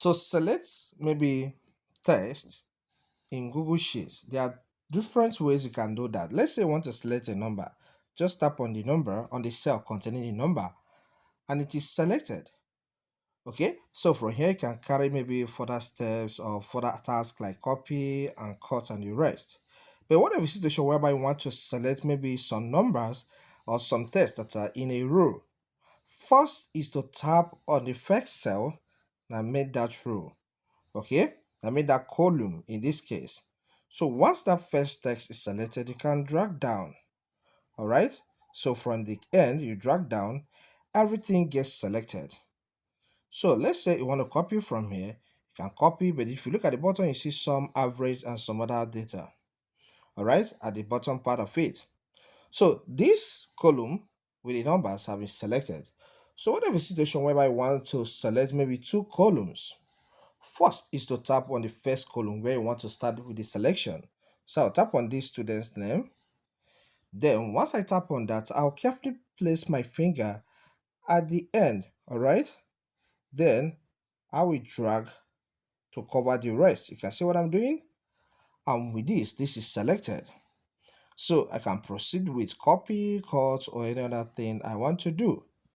To select maybe text in Google Sheets, there are different ways you can do that. Let's say you want to select a number. Just tap on the number on the cell containing the number and it is selected. Okay, so from here you can carry maybe further steps or further tasks like copy and cut and the rest. But what if a situation whereby you want to select maybe some numbers or some text that are in a row? First is to tap on the first cell and make that row. Okay, I made that column in this case. So once that first text is selected, you can drag down. All right, so from the end, you drag down, everything gets selected. So let's say you want to copy from here, you can copy, but if you look at the bottom, you see some average and some other data. All right, at the bottom part of it. So this column with the numbers have been selected. So what if a situation whereby I want to select maybe two columns? First is to tap on the first column where you want to start with the selection. So I'll tap on this student's name. Then once I tap on that, I'll carefully place my finger at the end. All right. Then I will drag to cover the rest. You can see what I'm doing. And with this is selected. So I can proceed with copy, cut, or any other thing I want to do.